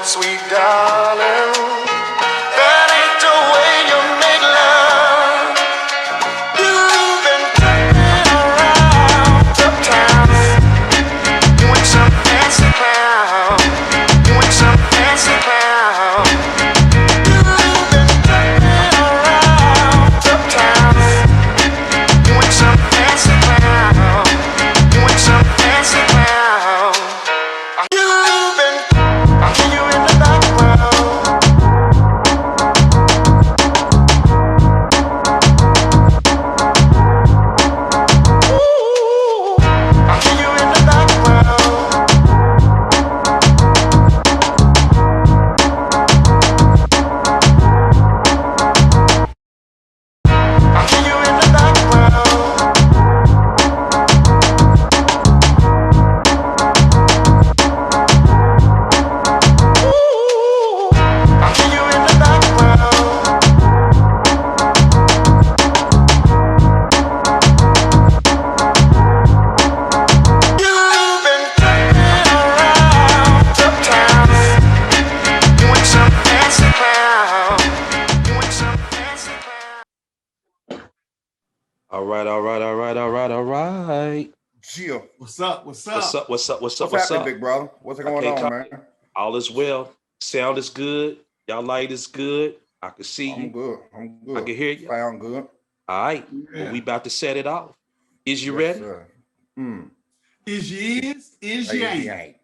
Sweet darling, that ain't the way you make love. You've been turning around uptown. You ain't some fancy clown. You ain't some fancy clown. You've been turning around uptown. You ain't some fancy clown. You ain't some fancy clown. You've been, I hear you in the background. Ooh, I hear you in the background. I hear you in the background. Ooh, I hear you in the background. You've been turning around uptown. You ain't some fancy clown. You ain't some fancy clown. All right, all right, all right, all right, all right. Jill, What's up? What's up? What's up? What's up? What's up? what's What's happening, up? big brother? What's I going can't on, copy. man? All is well. Sound is good. Y'all light is good. I can see I'm you. good. I'm I good. can hear you. Sound good. All right. Well, Yeah. we about to set it off. Is you Yes, ready? sir. Mm. Is you is Hey, you he ain't. ain't.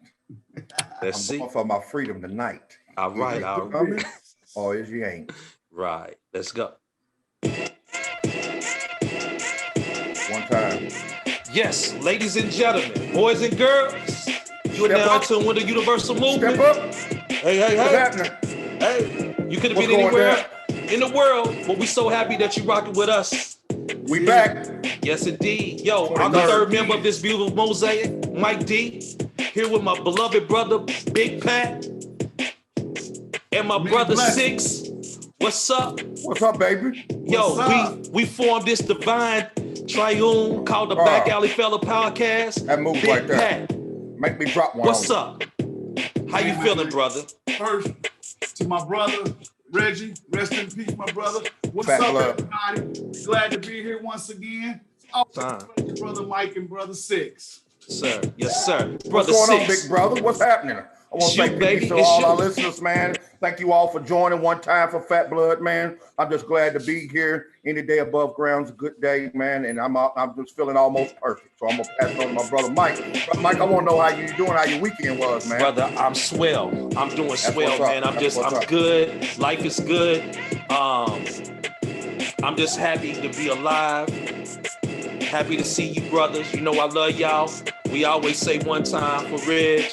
Let's I'm see. going for my freedom tonight. All right. Is All you right. coming? Or is you ain't? Right. Let's go. One time. Yes, ladies and gentlemen, boys and girls, you are Step now up. tuned with the universal movement. Step up. Hey, hey, What's hey. happening? Hey, you could have What's been going anywhere down? in the world, but we so happy that you rocking with us. We Yeah. back. Yes, indeed. Yo, I'm the 23rd. third member of this beautiful mosaic, Mike D, here with my beloved brother, Big Pat, and my Many brother blessings. Six. What's up? What's up, baby? Yo, What's up? we formed this divine triune called the Ah. BackAlley Fella Podcast. That move Big right there. Pat, Make me drop one what's on up? How you feeling, brother? First, to my brother Reggie, rest in peace, my brother. What's Fat up, blood. everybody? Glad to be here once again. Oh, Fine. brother Mike and brother Six. Sir, yes, sir. What's Brother going on, Six. big brother? What's happening? I want It's to you, say baby. peace to It's all you. our listeners, man. Thank you all for joining one time for Fat Blood, man. I'm just glad to be here. Any day above ground's a good day, man. And I'm just feeling almost perfect. So I'm gonna pass it on to my brother Mike. Brother Mike, I want to know how you doing, how your weekend was, man. Brother, I'm swell. I'm doing That's swell, what's up. man. That's what's I'm up. good. Life is good. I'm just happy to be alive. Happy to see you, brothers. You know I love y'all. We always say one time for Reg,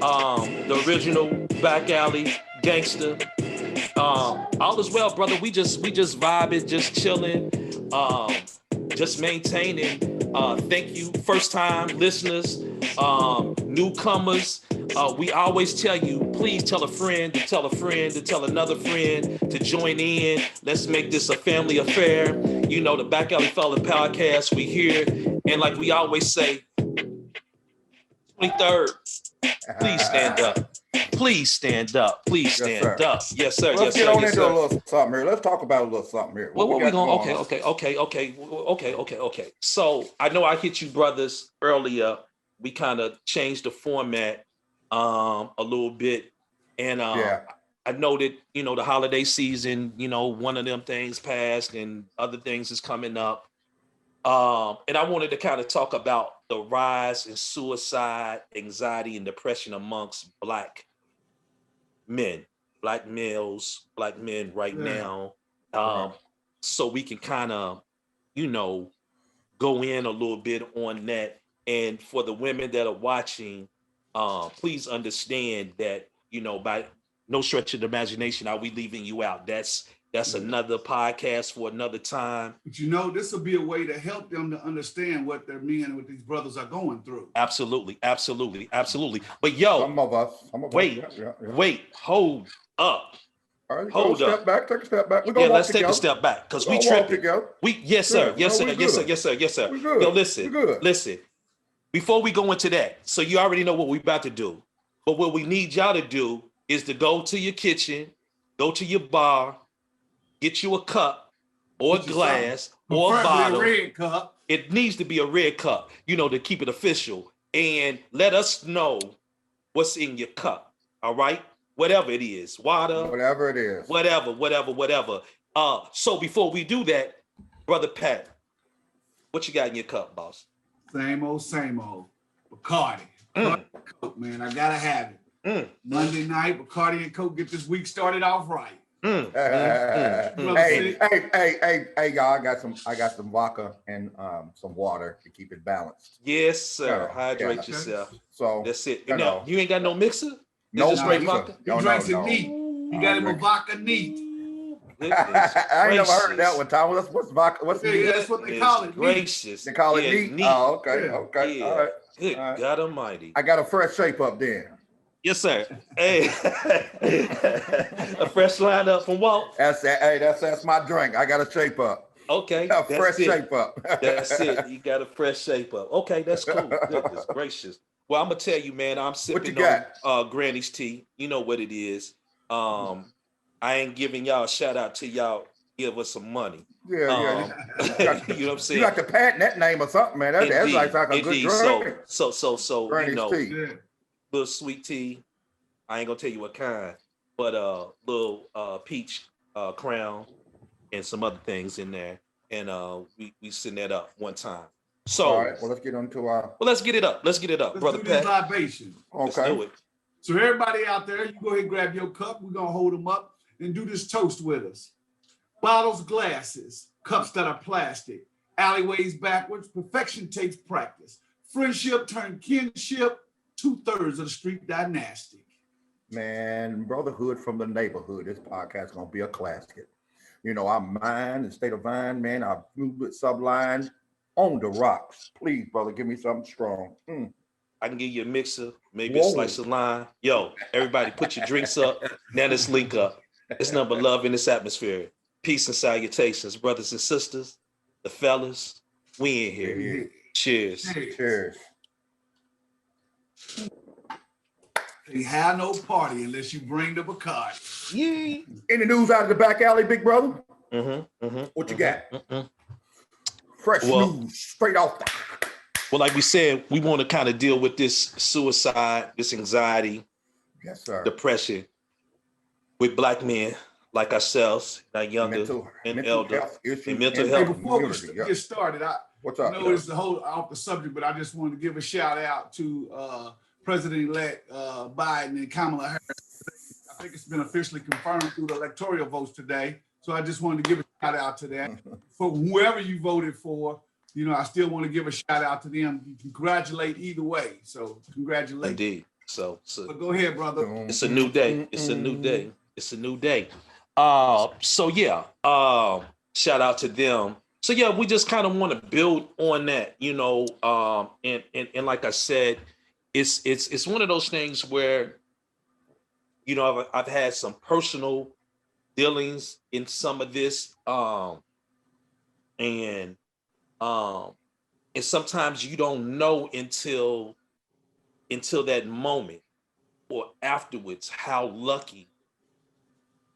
the original back alley gangster. All is well, brother. We just vibing, just chilling, just maintaining. Thank you, first time listeners, newcomers. We always tell you, please tell a friend to tell a friend to tell another friend to join in. Let's make this a family affair. You know, the Back Alley Fella podcast, we here. And like we always say, 23rd, please stand up. Please stand up. Please stand Yes, sir. up. Yes, sir. Let's Yes, get sir. on Yes, into a sir. little something here. Let's talk about a little something here. Well, what we got going? going on? Okay. So I know I hit you brothers earlier. We kind of changed the format a little bit, and Yeah. I know that the holiday season. One of them things passed, and other things is coming up. And I wanted to kind of talk about the rise in suicide, anxiety, and depression amongst Black men, Black males, Black men right Yeah. now. Right. So we can kind of, go in a little bit on that. And for the women that are watching, please understand that, by no stretch of the imagination are we leaving you out. That's another podcast for another time. But this will be a way to help them to understand what their men, what these brothers are going through. Absolutely. But Some of us. wait, Yeah. hold up. All right, Hold take up. a step back. We're Yeah, gonna walk let's together. take a step back because we We're gonna walk tripping. together. Yes, sir. Yeah, no, we good. Yes, sir. We good. Yo, We listen. good. Listen. Before we go into that, so you already know what we about to do. But what we need y'all to do is to go to your kitchen, go to your bar, get you a cup or a Get you glass something. or a Preferably bottle. a red cup. It needs to be a red cup, to keep it official. And let us know what's in your cup. All right? Whatever it is, water, Whatever it is. whatever. So before we do that, Brother Pat, what you got in your cup, boss? Same old. Bacardi. Bacardi and Coke, man. I gotta have it. Monday night, Bacardi and Coke get this week started off right. Hey, y'all! I got some vodka and some water to keep it balanced. Yes, sir. Yeah, Hydrate yeah. yourself. So That's it. you Now, know. you ain't got no mixer? No Just straight mixer. vodka? He drinks it neat. He got him a drink- vodka neat. I ain't never heard that one, Tom. What's vodka? What's Yeah, that's what they call it. Neat. Gracious. They call it Yeah, neat. Oh, okay, Yeah. okay. Yeah. All right. Good All right. God Almighty. I got a fresh shape up then. Yes, sir. Hey, a fresh lineup from Walt. That's my drink. I got a shape up. Okay, A fresh shape up. That's it. You got a fresh shape up. Okay, that's cool. Goodness gracious. Well, I'm gonna tell you, man. I'm sipping on Granny's tea. You know what it is. I ain't giving y'all a shout out till y'all give us some money. Yeah. You know what I'm saying? You got to patent that name or something, man. That's like a good drink. So Granny's tea. Yeah. little sweet tea. I ain't gonna tell you what kind, but little peach crown and some other things in there. And we send that up one time. So All right, well, let's get on to our. well, let's get it up. Let's get it up, Let's brother do this Pat. libation. Let's do Okay. it. So everybody out there, you go ahead and grab your cup. We're gonna hold them up and do this toast with us. Bottles, glasses, cups that are plastic, alleyways backwards, perfection takes practice. Friendship turned kinship, 2/3 of the street dynastic. Man, brotherhood from the neighborhood. This podcast is gonna be a classic. Our mind and state of mind, man. Our movement subline on the rocks. Please, brother, give me something strong. I can give you a mixer, maybe a Whoa. slice of lime. Yo, everybody put your drinks up. Now let's link up. It's nothing but love in this atmosphere. Peace and salutations, brothers and sisters, the fellas. We in here. Yeah. Cheers. Cheers. They have no party unless you bring the Bacardi. Yeah. Any news out of the back alley, big brother? Mm-hmm. What you got? Fresh news, straight off the. Well, like we said, we want to kind of deal with this suicide, this anxiety, Yes, sir. depression with Black men like ourselves, not younger and elder, health issues and mental in health. the Hey, before we community. Yeah. get started, I What's up? know it's the whole off the subject, but I just wanted to give a shout out to President-elect Biden and Kamala Harris. I think it's been officially confirmed through the electoral votes today. So I just wanted to give a shout out to that. For whoever you voted for, I still want to give a shout out to them. You congratulate either way. So congratulations. Indeed. So But go ahead, brother. it's a new day. It's a new day. It's a new day. So yeah, shout out to them. So yeah, we just kind of want to build on that, and like I said, it's one of those things where, I've had some personal dealings in some of this, and sometimes you don't know until that moment or afterwards how lucky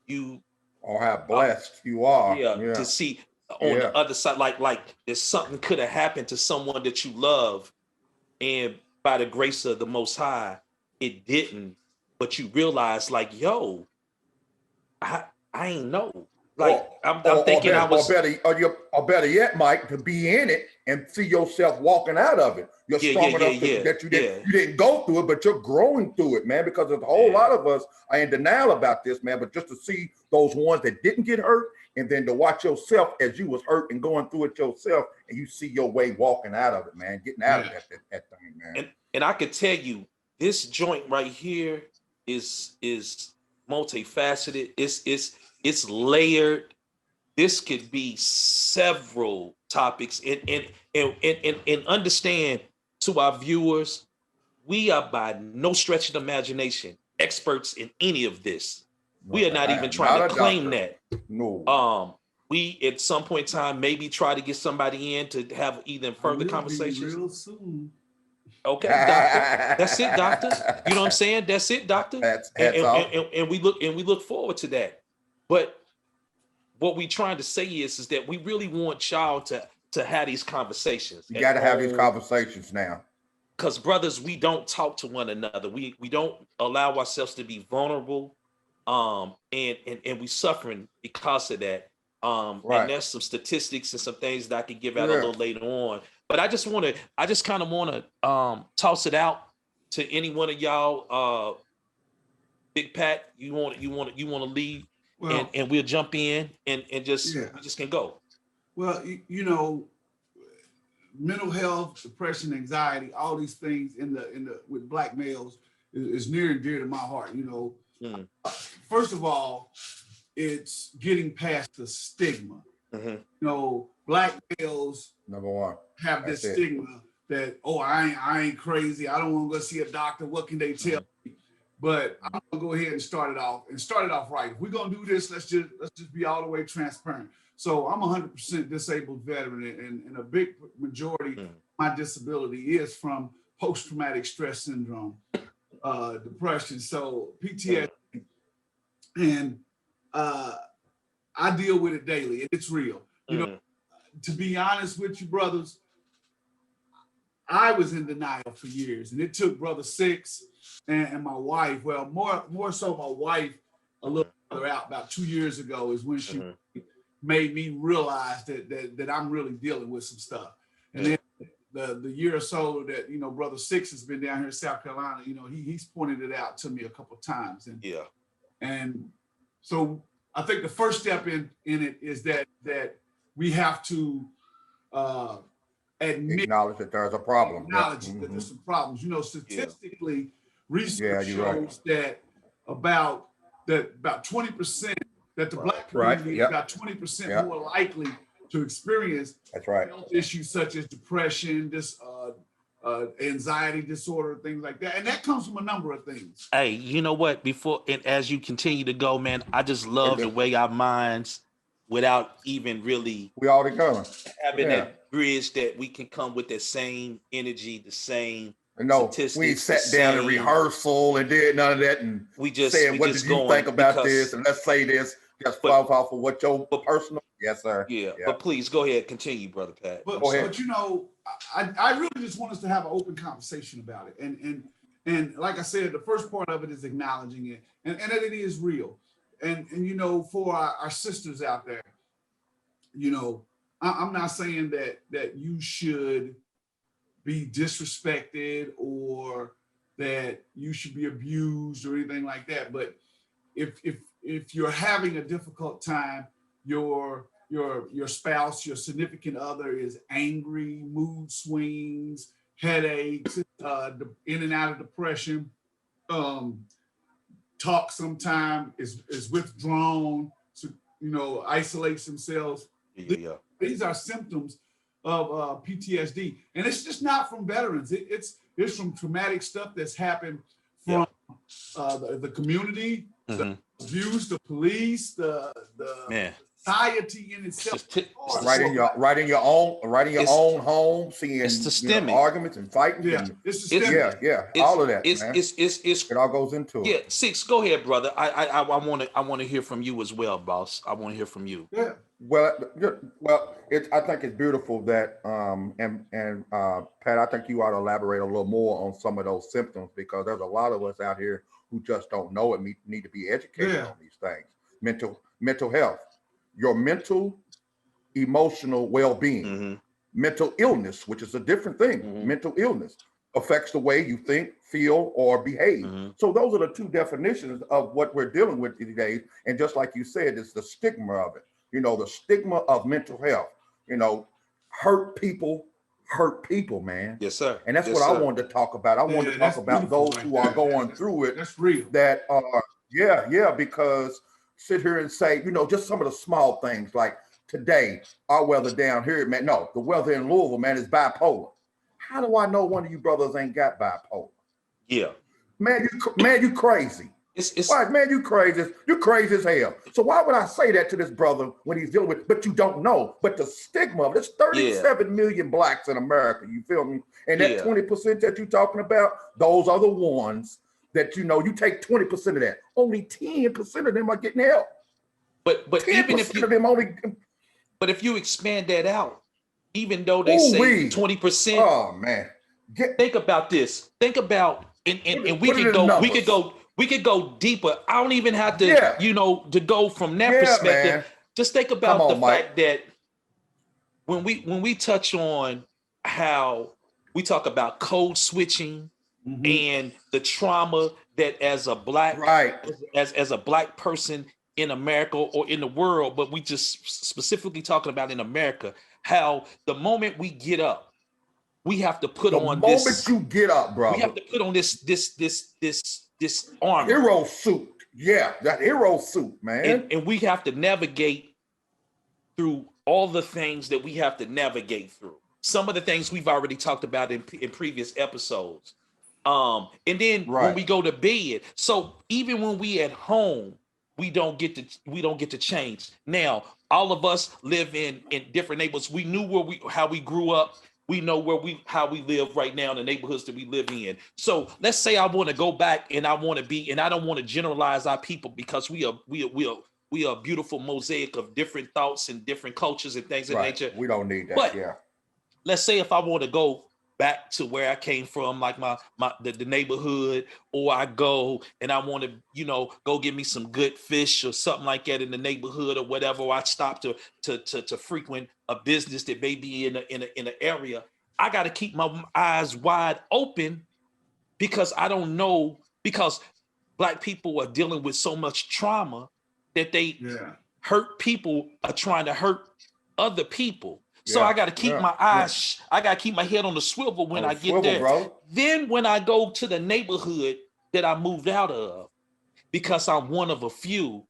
you Or how blessed you are. to see on the other side, like there's something could have happened to someone that you love, and by the grace of the Most High, it didn't. But you realize, like, yo, I ain't know. Like, I'm thinking better, I was. Or better yet, Mike, to be in it and see yourself walking out of it. You're strong enough that you didn't go through it, but you're growing through it, man. Because there's a whole lot of us are in denial about this, man. But just to see those ones that didn't get hurt, and then to watch yourself as you was hurt and going through it yourself, and you see your way walking out of it, man, getting out of that thing, man. And I could tell you, this joint right here is multifaceted. It's layered. This could be several topics, and understand to our viewers, we are by no stretch of the imagination experts in any of this. We are not even trying to claim that. No. We at some point in time maybe try to get somebody in to have even further conversations. Real soon. Okay, doctor. That's it, doctor. You know what I'm saying? That's it, doctor. Hats off. And we look forward to that. But what we trying to say is that we really want y'all to have these conversations. You got to have these conversations now. Because brothers, we don't talk to one another. We don't allow ourselves to be vulnerable. And we suffering because of that. Right. And there's some statistics and some things that I can give out a little later on. But I just kind of want to toss it out to any one of y'all. Big Pat, you want to lead, Well, and we'll jump in and just we just can go. Well, you know, mental health, depression, anxiety, all these things in the with Black males is near and dear to my heart. You know, first of all, it's getting past the stigma. You know, Black males Number one have this stigma that, oh, I ain't crazy. I don't want to go see a doctor. What can they tell me? But I'm gonna go ahead and start it off right. If we're gonna do this, let's just be all the way transparent. So I'm 100% disabled veteran, and a big majority of my disability is from post-traumatic stress syndrome, depression, so PTSD, and I deal with it daily, and it's real. You know, to be honest with you, brothers, I was in denial for years, and it took Brother Six and my wife. Well, more so my wife, a little further out, about 2 years ago, is when she made me realize that I'm really dealing with some stuff. And then the year or so that, you know, Brother Six has been down here in South Carolina, you know, he's pointed it out to me a couple of times. And so I think the first step in it is that we have to acknowledge that there's a problem. Acknowledge that there's some problems. You know, statistically, research shows that about 20% that the Black community is about 20% more likely to experience health issues such as depression, anxiety disorder, things like that. And that comes from a number of things. Hey, you know what? Before and as you continue to go, man, I just love the way our minds, without even really we already coming having that bridge, that we can come with the same energy, the same statistics. We sat down in rehearsal and did none of that, and we just said, what did you think about this? And let's say this, just off of what your personal. Yes, sir. Yeah, but please go ahead, continue, Brother Pat. But you know, I really just want us to have an open conversation about it. And like I said, the first part of it is acknowledging it, and that it is real. And you know, for our sisters out there, you know, I'm not saying that you should be disrespected or that you should be abused or anything like that. But if you're having a difficult time, your spouse, your significant other is angry, mood swings, headaches, in and out of depression, talk sometimes, is withdrawn, so, you know, isolates themselves. These are symptoms of PTSD, and it's just not from veterans. It's from traumatic stuff that's happened from the community, the abuse, the police, the society in itself. Right in your own home, seeing arguments and fighting. It's systemic. All of that. It all goes into it. Yeah, Six, go ahead, brother. I want to hear from you as well, boss. I want to hear from you. Yeah. Well, I think it's beautiful that Pat, I think you ought to elaborate a little more on some of those symptoms, because there's a lot of us out here who just don't know it, need to be educated on these things. Mental health, your mental, emotional well-being, mental illness, which is a different thing. Mental illness affects the way you think, feel, or behave. So those are the two definitions of what we're dealing with today. And just like you said, it's the stigma of it. You know, the stigma of mental health. You know, hurt people, man. Yes, sir. And that's what I wanted to talk about. I wanted to talk about those who are going through it. That's real. That are, because sit here and say, you know, just some of the small things like today, our weather down here, man. No, the weather in Louisville, man, is bipolar. How do I know one of you brothers ain't got bipolar? Yeah. Man, you crazy. it's Like, man, you crazy as hell. So why would I say that to this brother when he's dealing with, but you don't know, but the stigma of there's 37 million blacks in America, you feel me? And that 20% that you're talking about, those are the ones that, you take 20% of that. Only 10% of them are getting help. But even if 10% of them only. But if you expand that out, even though they Ooh, say 20%, oh man, think about this. Think about and we put it could in go, numbers. we could go deeper. I don't even have to, Yeah. to go from that Yeah, perspective. man. Just think Come about the on, Mike. fact that when we touch on how we talk about code switching and the trauma that as a black Right. as a black person in America or in the world, but we just specifically talking about in America, how the moment we get up, we have to put The on moment this. you get up, brother, We have to put on this armor, hero suit. Yeah, that hero suit, man. and we have to navigate through all the things that we have to navigate through. Some of the things we've already talked about in previous episodes. And then when we go to bed, so even when we at home, we don't get to change. Now, all of us live in different neighborhoods. We knew how we grew up. We know how we live right now in the neighborhoods that we live in. So let's say I want to go back and I want to be, and I don't want to generalize our people because we are a beautiful mosaic of different thoughts and different cultures and things of nature. We don't need that. But yeah. Let's say if I want to go back to where I came from, like the neighborhood, or I go and I want to, go get me some good fish or something like that in the neighborhood or whatever. Or I stop to frequent a business that may be in an area. I got to keep my eyes wide open because I don't know, because Black people are dealing with so much trauma that they hurt people are trying to hurt other people. So I got to keep my eyes, I got to keep my head on the swivel when I get there. Bro. Then when I go to the neighborhood that I moved out of, because I'm one of a few,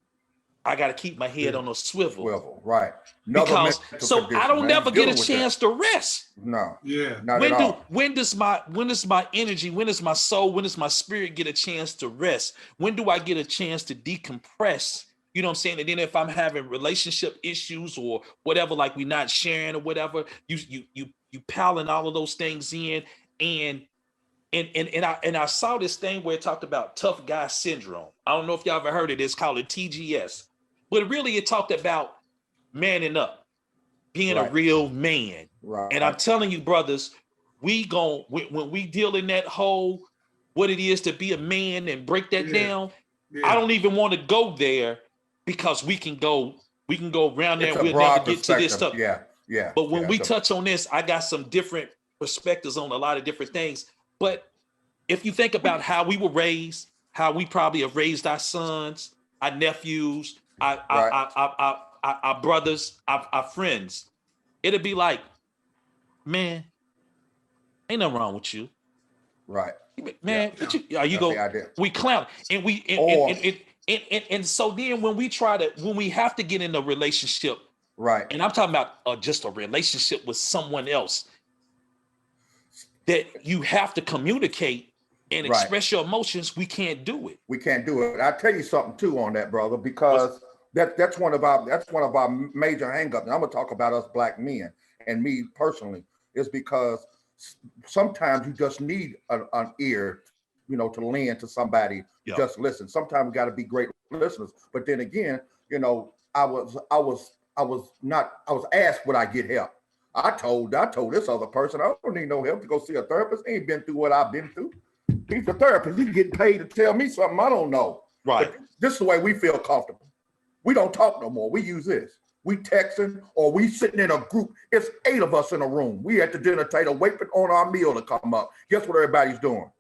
I got to keep my head on a swivel. Right. Because so I don't never get a chance to rest. No. Yeah. Not at all. When does my energy, when does my soul, when does my spirit get a chance to rest? When do I get a chance to decompress? You know what I'm saying? And then if I'm having relationship issues or whatever, like we not sharing or whatever, you piling all of those things in, and I saw this thing where it talked about tough guy syndrome. I don't know if y'all ever heard of this, called it TGS, but really it talked about manning up, being a real man. Right. And I'm telling you, brothers, when we deal in that whole what it is to be a man and break that down, I don't even want to go there. Because we can go around there and we'll never get to this stuff. Yeah. But when we touch on this, I got some different perspectives on a lot of different things. But if you think about how we were raised, how we probably have raised our sons, our nephews, our brothers, our friends, it'd be like, man, ain't nothing wrong with you. Right. Man, we clown and and so then when we have to get in a relationship, right? And I'm talking about just a relationship with someone else, that you have to communicate and express your emotions. We can't do it. We can't do it. I'll tell you something too on that, brother, because that's one of our major hangups. And I'm gonna talk about us Black men and me personally, is because sometimes you just need an ear, to lend to somebody. Just listen. Sometimes we got to be great listeners. But then again, I was asked would I get help. I told this other person I don't need no help to go see a therapist. He ain't been through what I've been through. He's a therapist. He get paid to tell me something I don't know. Right. But this is the way we feel comfortable. We don't talk no more. We use this. We texting or we sitting in a group. It's 8 of us in a room. We at the dinner table waiting on our meal to come up. Guess what everybody's doing?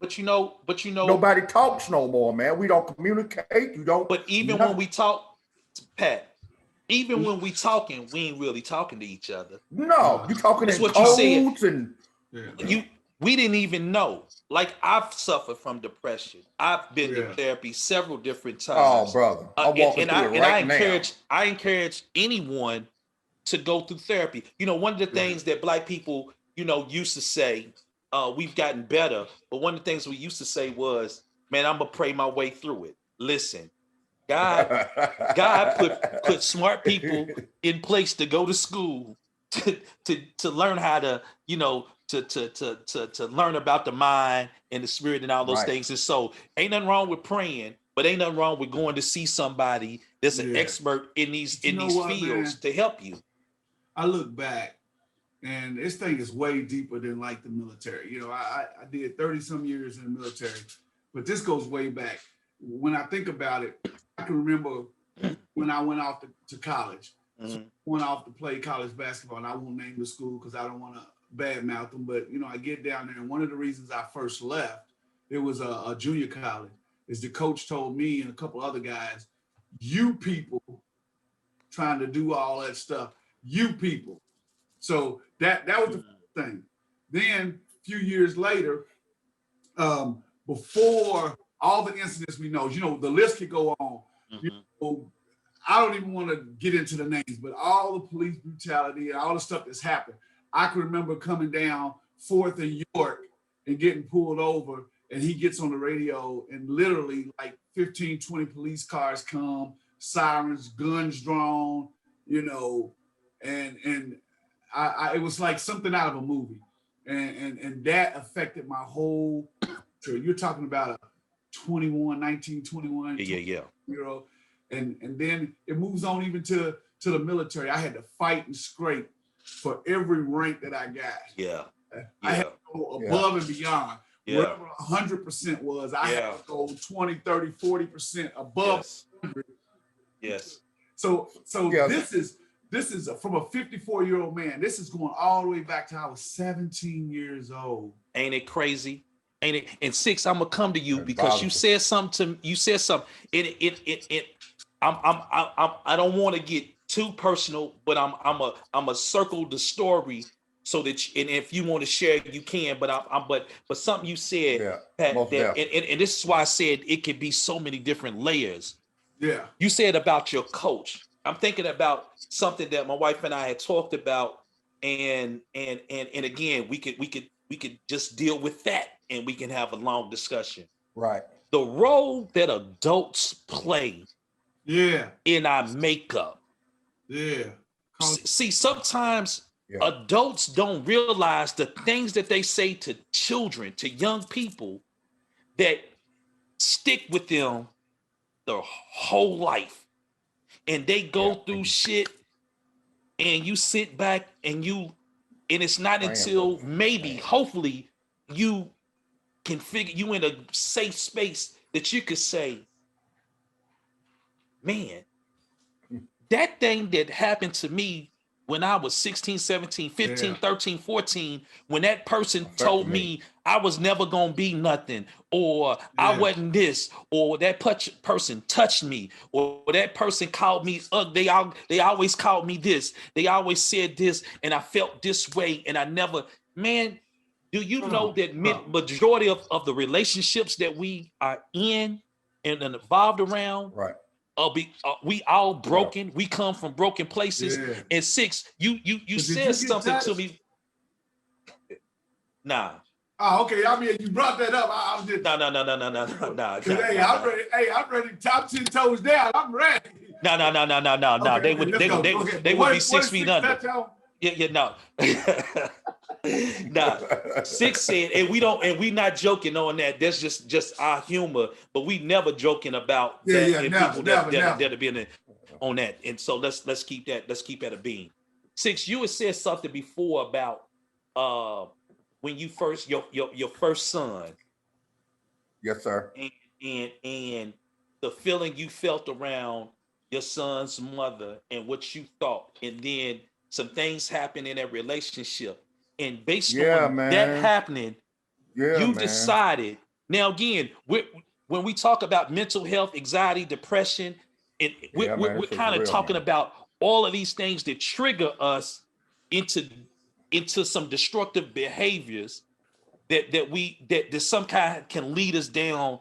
But you know, nobody talks no more, man. We don't communicate. You don't. But even when we talk, Pat, even when we talking, we ain't really talking to each other. No, you talking That's in what codes you said. and we didn't even know. Like, I've suffered from depression. I've been to therapy several different times. Oh, brother, I encourage anyone to go through therapy. One of the things that Black people, used to say we've gotten better. But one of the things we used to say was, man, I'm gonna pray my way through it. Listen, God put smart people in place to go to school to learn how to, you know, to learn about the mind and the spirit and all those Right. things. And so ain't nothing wrong with praying, but ain't nothing wrong with going to see somebody that's an Yeah. expert in these But you know what, fields man? to help you. I look back, and this thing is way deeper than like the military. You know, I did 30 some years in the military, but this goes way back. When I think about it, I can remember when I went off to college. So I went off to play college basketball, and I won't name the school because I don't want to badmouth them. But you know, I get down there, and one of the reasons I first left, it was a junior college, is the coach told me and a couple other guys, you people trying to do all that stuff, you people. So that was the first thing. Then a few years later, before all the incidents we know, you know, the list could go on. You know, I don't even want to get into the names, but all the police brutality and all the stuff that's happened. I can remember coming down 4th and York and getting pulled over, and he gets on the radio, and literally like 15, 20 police cars come, sirens, guns drawn, you know, and I it was like something out of a movie. And that affected my whole culture. You're talking about a 21 Yeah. year old. And then it moves on even to the military. I had to fight and scrape for every rank that I got. Yeah. I had to go above and beyond. Yeah. Whatever 100% was, I had to go 20, 30, 40% above 100. Yes. So this is from a 54-year-old man. This is going all the way back to I was 17 years old. Ain't it crazy? Ain't it? And Six, I'm gonna come to you That's because positive. you said something to you said something. I don't want to get too personal, but I'm a circle the story so that and if you want to share you can. But something you said, Pat, most that definitely. and this is why I said it could be so many different layers. Yeah. You said about your coach. I'm thinking about something that my wife and I had talked about, and again, we could just deal with that, and we can have a long discussion. Right. The role that adults play Yeah. in our makeup. Yeah. See, sometimes adults don't realize the things that they say to children, to young people, that stick with them their whole life. And they go through shit, and you sit back and it's not until maybe, hopefully, you can figure you in a safe space that you could say, man, that thing that happened to me when I was 16, 17, 15, 13, 14, when that person told me I was never going to be nothing, or I wasn't this, or that person touched me, or that person called me ugly. They always called me this. They always said this, and I felt this way, and I never, man, do you know that majority of the relationships that we are in and involved around, we all broken. We come from broken places. And Six, you said something to me. Nah. Oh, okay. I mean, you brought that up. I was just No. Hey, I'm ready. Hey, I'm ready. Top 10 toes down. I'm ready. No. They would be 6 feet under. No. Nah. Six said, and we not joking on that. That's just our humor, but we never joking about that and people that have been on that. And so let's keep that a beam. Six, you had said something before about when you first your first son. Yes, sir. And the feeling you felt around your son's mother and what you thought, and then some things happened in that relationship. And based on that happening, you decided. Now, again, when we talk about mental health, anxiety, depression, and we're kind of talking about all of these things that trigger us into some destructive behaviors that some kind can lead us down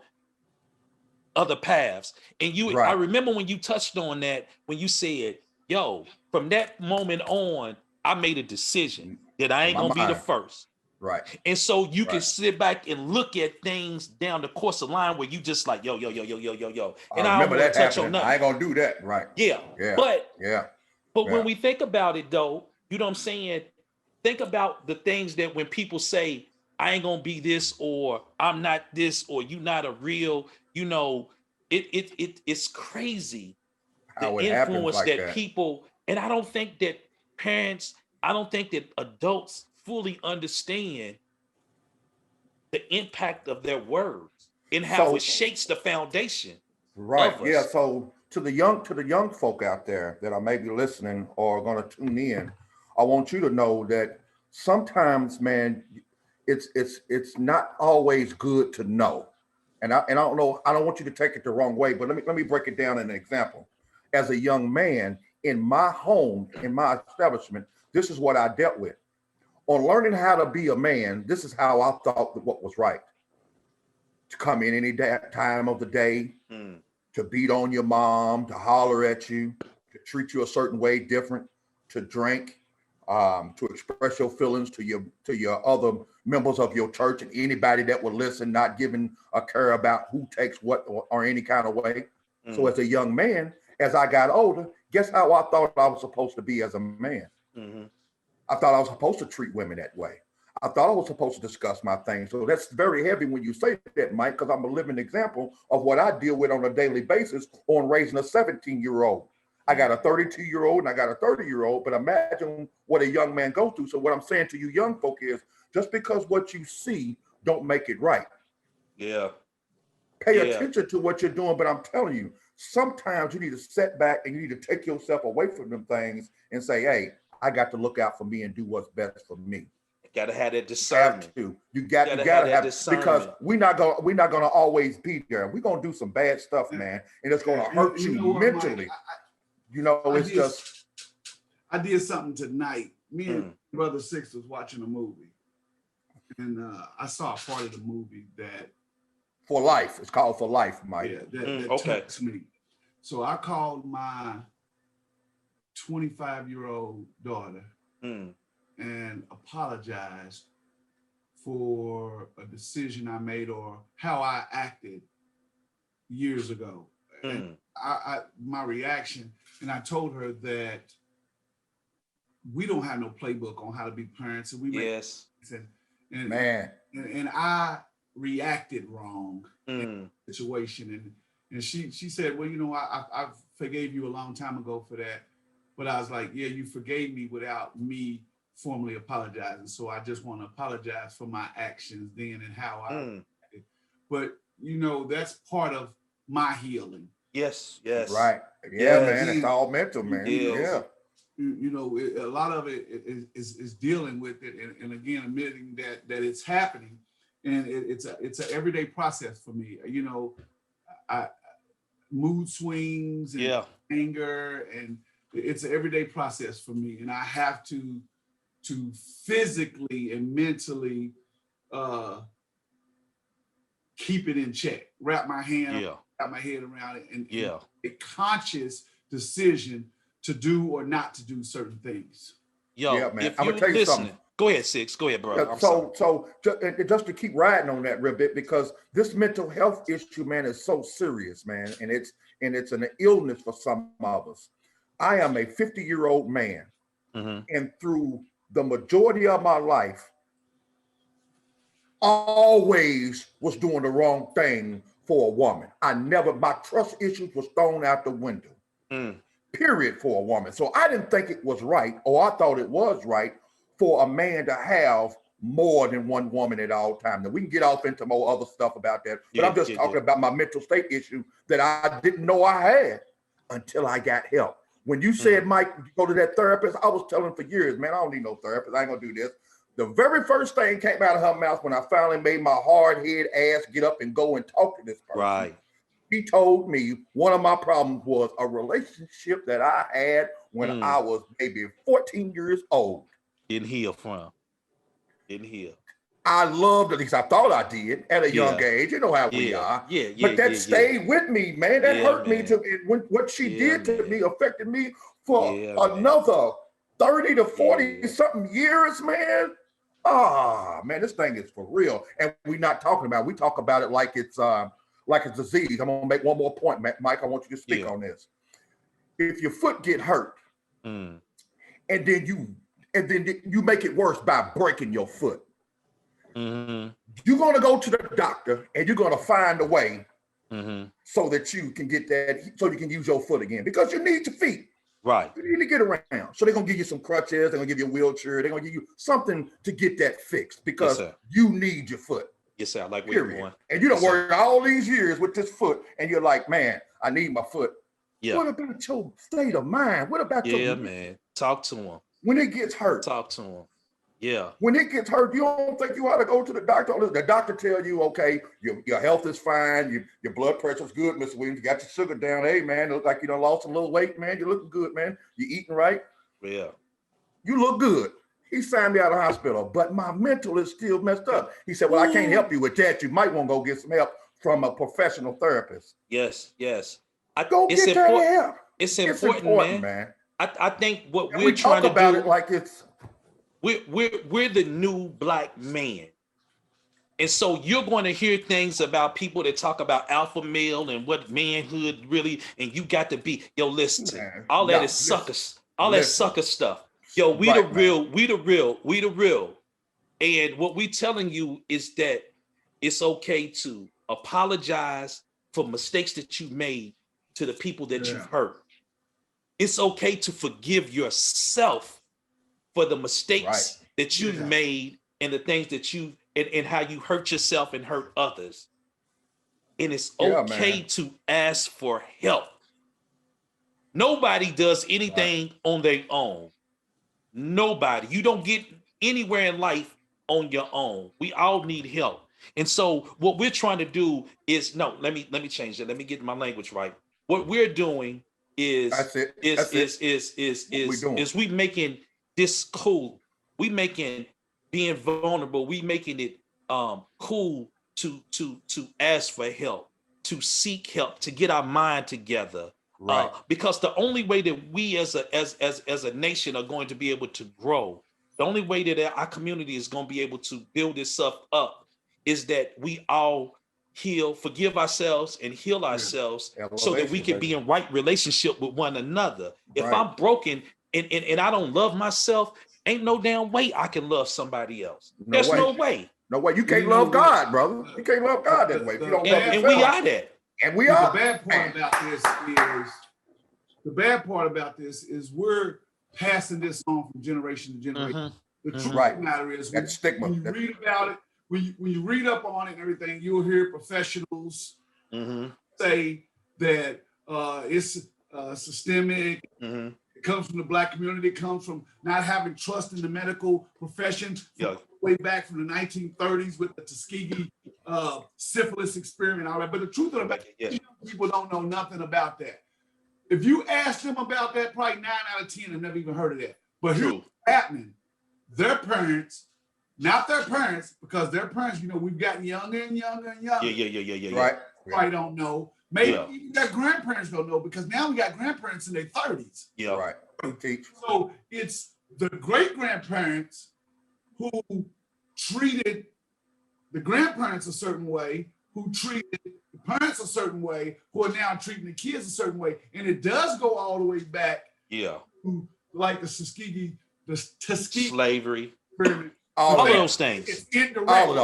other paths. And I remember when you touched on that, when you said, yo, from that moment on, I made a decision that I ain't gonna be the first. Right. And so you can Right. sit back and look at things down the course of line where you just like, yo, yo, yo, yo, yo, yo, yo. I And I don't remember want that to touch on happening. I nothing. ain't gonna do that. Right. Yeah. Yeah. But Yeah. but when Yeah. we think about it though, you know what I'm saying? Think about the things that when people say, I ain't gonna be this, or I'm not this, or you not a real, you know, it's crazy the How it happens influence like that that. people, and I don't think that parents, I don't think that adults fully understand the impact of their words and how it So shapes the foundation right. of Yeah. us. So to the young folk out there that are maybe listening or gonna tune in, I want you to know that sometimes, man, it's not always good to know. And I don't know, I don't want you to take it the wrong way, but let me break it down in an example. As a young man in my home, in my establishment, this is what I dealt with. On learning how to be a man, this is how I thought that what was right. To come in any time of the day, Mm, to beat on your mom, to holler at you, to treat you a certain way different, to drink, to express your feelings to your other members of your church and anybody that will listen, not giving a care about who takes what or any kind of way. So mm, as a young man, as I got older, guess how I thought I was supposed to be as a man? mhm. I thought I was supposed to treat women that way. I thought I was supposed to discuss my things. So that's very heavy when you say that, Mike, because I'm a living example of what I deal with on a daily basis on raising a 17-year-old. I got a 32-year-old and I got a 30-year-old, but imagine what a young man goes through. So what I'm saying to you young folk is just because what you see don't make it right. Yeah, Pay yeah, attention to what you're doing, but I'm telling you, sometimes you need to set back and you need to take yourself away from them things and say, hey, I got to look out for me and do what's best for me. gotta have that Have discernment. to. You Gotta have gotta that have, because discernment. we're not gonna always be there. We're gonna do some bad stuff, Yeah, man, and it's yeah. gonna hurt You you know what, Mike? mentally. You know, I it's did just I did something tonight. Me and Mm, Brother Six was watching a movie, and I saw a part of the movie that for life. It's called for life, Mike. yeah that okay. touched me. So I called my 25-year-old daughter Mm, and apologized for a decision I made or how I acted years ago. And mm, I my reaction, and I told her that we don't have no playbook on how to be parents, and we make yes. and Man, and I reacted wrong in Mm, the situation, and she said, well, you know, I forgave you a long time ago for that, but I was like, yeah, you forgave me without me formally apologizing, so I just want to apologize for my actions then and how I mm, reacted. But you know, that's part of my healing. yes, yes, right. Yeah, man. yes, It's Again, all mental, man. yes. Yeah. you know, a lot of it is dealing with it, and again, admitting that it's happening, and it's a everyday process for me. You know, I mood swings and Yeah. anger, and it's an everyday process for me, and I have to physically and mentally uh, keep it in check, wrap my Yeah. head around it, and Yeah. a conscious decision to do or not to do certain things. Yeah, Yo, man. if I'm you gonna tell you something. listening, go ahead, Six. Go ahead, brother. Yeah, I'm sorry. just to keep riding on that real bit, because this mental health issue, man, is so serious, man, and it's an illness for some of us. I am a 50-year-old man, Hmm. and through the majority of my life, always was doing the wrong thing for a woman. My trust issues was thrown out the window. Mm, Period, for a woman. So I didn't think it was right, or I thought it was right for a man to have more than one woman at all times. Now we can get off into more other stuff about that, but yeah, I'm just yeah, yeah. talking about my mental state issue that I didn't know I had until I got help. When you Mm, said, Mike, go to that therapist, I was telling for years, man, I don't need no therapist. I ain't gonna do this. The very first thing came out of her mouth when I finally made my hard head ass get up and go and talk to this person. right. He told me one of my problems was a relationship that I had when Mm, I was maybe 14 years old. didn't heal from. Didn't heal. I loved, at least I thought I did at a young Yeah. age. You know how we Yeah. are. Yeah. Yeah. But that Yeah. Yeah. stayed with me, man. That Yeah, hurt me man. what she Yeah, did to me man. affected me for Yeah, man. another 30 to 40 Yeah. something years, man. Ah, man, this thing is for real. And we're not talking about it. We talk about it like it's disease. I'm gonna make one more point, Mike. I want you to speak on this. If your foot get hurt, and then you make it worse by breaking your foot, you're gonna go to the doctor and you're gonna find a way so that you can get that, so you can use your foot again because you need your feet. Right. You need to get around. So they're gonna give you some crutches, they're gonna give you a wheelchair, they're gonna give you something to get that fixed because you need your foot. Yes, sir. I like where you're going. And you don't work all these years with this foot, and you're like, man, I need my foot. Yeah. What about your state of mind? What about your man? Talk to him. When it gets hurt. Talk to him. Yeah. When it gets hurt, you don't think you ought to go to the doctor. The doctor tell you, okay, your health is fine, your blood pressure's good, Mr. Williams. You got your sugar down. Hey, man, it looks like you done lost a little weight, man. You're looking good, man. You're eating right. Yeah. You look good. He signed me out of the hospital, but my mental is still messed up. He said, well, I can't help you with that. You might want to go get some help from a professional therapist. Yes. Go get that help. It's important, man. I think what we're trying to do about it like it's we're the new black man. And so you're going to hear things about people that talk about alpha male and what manhood really, and you got to be, listen, all that is suckers, all that sucker stuff. Yo, we the real. And what we telling you is that it's okay to apologize for mistakes that you made to the people that you've hurt. It's okay to forgive yourself for the mistakes that you've made and the things that you and how you hurt yourself and hurt others. And it's okay to ask for help. Nobody does anything on their own. Nobody. You don't get anywhere in life on your own. We all need help. And so what we're trying to do is let me change that. Let me get my language right. What we're doing is we making this cool. We making being vulnerable. We making it cool to ask for help, to seek help, to get our mind together. Right. Because the only way that we as a nation are going to be able to grow, the only way that our community is going to be able to build itself up is that we all forgive ourselves and heal ourselves so that we can be in right relationship with one another. If I'm broken and I don't love myself, ain't no damn way I can love somebody else. There's no way. No way. You can't love God, brother. You can't love God that way. If you don't love yourself. And we are that. And we are. The bad part about this is we're passing this on from generation to generation. The truth of the matter is, when you read about it, when you read up on it and everything, you'll hear professionals say that it's systemic. It comes from the black community. It comes from not having trust in the medical profession. Way back from the 1930s with the Tuskegee syphilis experiment and all that. But the truth of the matter is, people don't know nothing about that. If you ask them about that, probably 9 out of 10 have never even heard of that. But here's what's happening. Their parents, not their parents, because their parents, we've gotten younger and younger and younger. Yeah. Right. Probably don't know. Maybe even their grandparents don't know, because now we got grandparents in their 30s. Yeah. Right. So it's the great-grandparents who treated the grandparents a certain way, who treated the parents a certain way, who are now treating the kids a certain way. And it does go all the way back to like the Tuskegee slavery, all of those things. It's indirect. All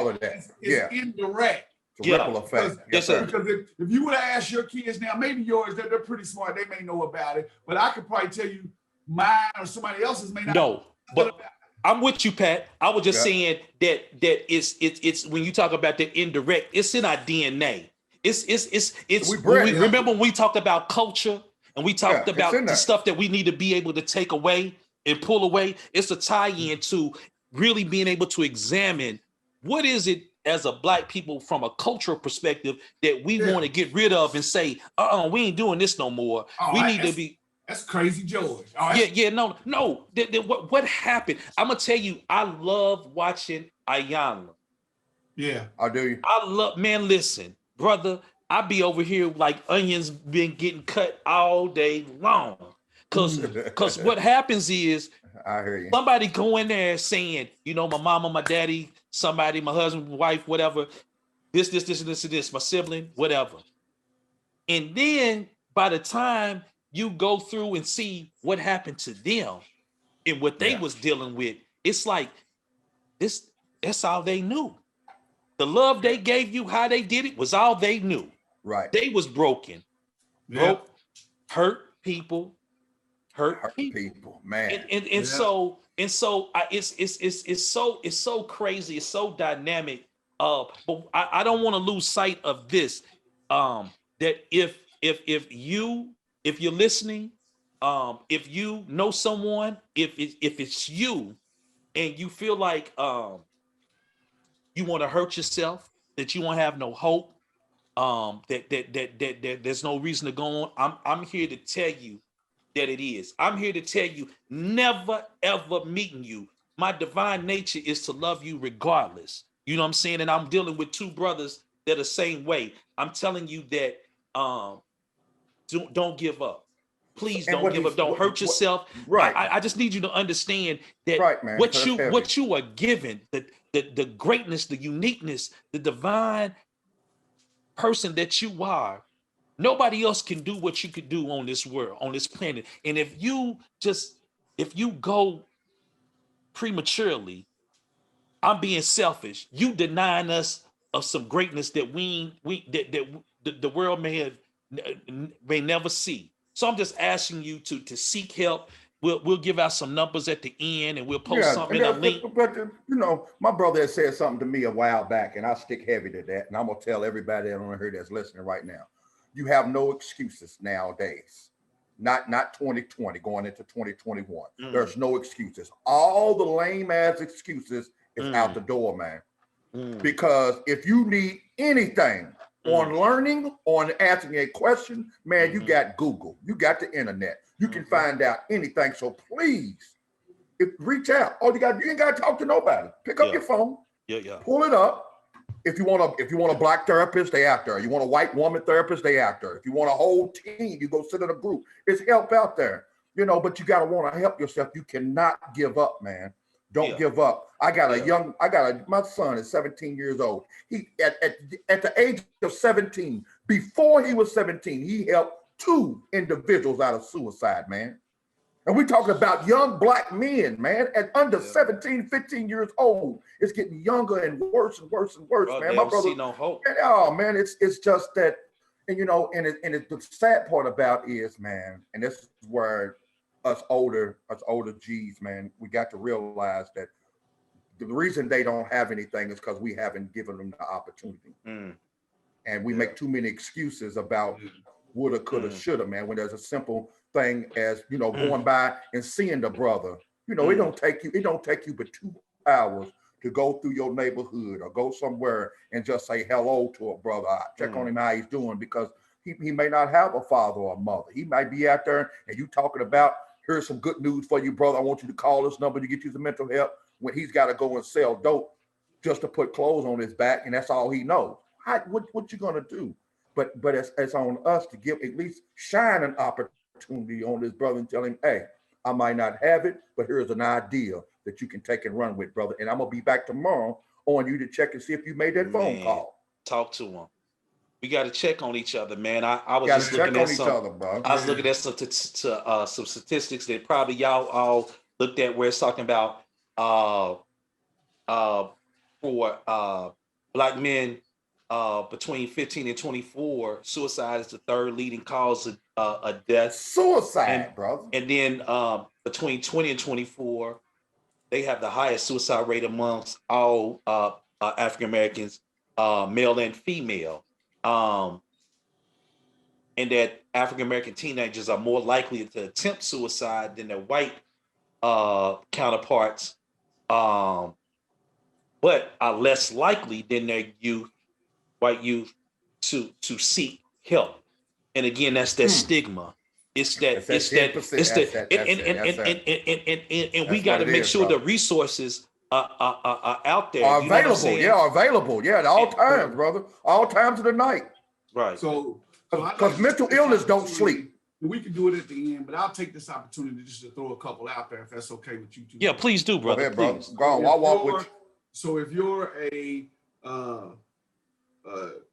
of that. It's indirect. Ripple effect. Yes, sir. Because if you would have asked your kids now, maybe yours, they're pretty smart, they may know about it, but I could probably tell you mine or somebody else's may not know but about it. I'm with you, Pat. I was just saying that it's when you talk about that indirect, it's in our DNA. Remember when we talked about culture and we talked about the stuff that we need to be able to take away and pull away. It's a tie-in to really being able to examine what is it as a black people from a cultural perspective that we want to get rid of and say, we ain't doing this no more. We need to be. That's crazy, George. No. What happened? I'm gonna tell you, I love watching Ayanna. Yeah, I do. Listen, brother, I be over here like onions been getting cut all day long. Cause what happens is I hear you. Somebody go in there saying, you know, my mama, my daddy, somebody, my husband, wife, whatever, this, my sibling, whatever. And then by the time you go through and see what happened to them and what they was dealing with, it's like this, that's all they knew. The love they gave you, how they did it, was all they knew. Right. They was broken. Broke, hurt people, hurt people, man. And so it's so crazy, it's so dynamic. But I don't want to lose sight of this. That if you're listening, if you know someone, if it's you and you feel like you want to hurt yourself, that you won't have no hope, that there's no reason to go on. I'm here to tell you that it is. I'm here to tell you, never ever meeting you. My divine nature is to love you regardless. You know what I'm saying? And I'm dealing with two brothers that are the same way. I'm telling you that don't give up. Please don't give up. Don't hurt yourself. Right. I just need you to understand that right, man. what you are given, the greatness, the uniqueness, the divine person that you are, nobody else can do what you could do on this world, on this planet. And if you go prematurely, I'm being selfish, you denying us of some greatness that the world may never see. So I'm just asking you to seek help. We'll give out some numbers at the end, and we'll post something in a link. But you know, my brother had said something to me a while back, and I stick heavy to that. And I'm gonna tell everybody that on here that's listening right now, you have no excuses nowadays. Not 2020 going into 2021. There's no excuses. All the lame ass excuses is out the door, man. Because if you need anything on learning, on asking a question, man, you got Google, you got the internet, you can find out anything. So please, reach out. You ain't got to talk to nobody. Pick up your phone, pull it up. If you want a black therapist, they out there. You want a white woman therapist, they out there. If you want a whole team, you go sit in a group. It's help out there, you know. But you gotta want to help yourself. You cannot give up, man. Don't give up. My son is 17 years old. He at the age of 17, before he was 17, he helped 2 individuals out of suicide, man. And we're talking about young black men, man, at under 17, 15 years old. It's getting younger and worse and worse and worse, man. My brother, see no hope. Oh man, it's just that, and you know, and the sad part about is, man, and this is where us older G's, man, we got to realize that the reason they don't have anything is because we haven't given them the opportunity. And we make too many excuses about woulda, coulda, shoulda, man, when there's a simple thing as, you know, going by and seeing the brother. You know, it don't take you but 2 hours to go through your neighborhood or go somewhere and just say hello to a brother, check on him, how he's doing, because he may not have a father or a mother. He might be out there and you talking about, here's some good news for you, brother. I want you to call this number to get you some mental help, when he's got to go and sell dope just to put clothes on his back, and that's all he knows. What you gonna do? But it's on us to give, at least shine an opportunity on this brother and tell him, hey, I might not have it, but here's an idea that you can take and run with, brother. And I'm gonna be back tomorrow on you to check and see if you made that phone call. Talk to him. We got to check on each other, man. I was just looking at some. I was looking at some statistics that probably y'all all looked at, where it's talking about for black men between 15 and 24, suicide is the 3rd leading cause of death. Suicide, brother. And then between 20 and 24, they have the highest suicide rate amongst all African Americans, male and female. And that African American teenagers are more likely to attempt suicide than their white counterparts, but are less likely than their white youth, to seek help. And again, that's that stigma. And we got to make sure the resources are out there. Are available. Yeah, at all times, brother. All times of the night. Right. So because mental illness don't sleep. and we can do it at the end, but I'll take this opportunity just to throw a couple out there if that's okay with you two. Yeah, please do, Go brother. ahead, bro. Please. Go on. I'll walk with you. So if you're a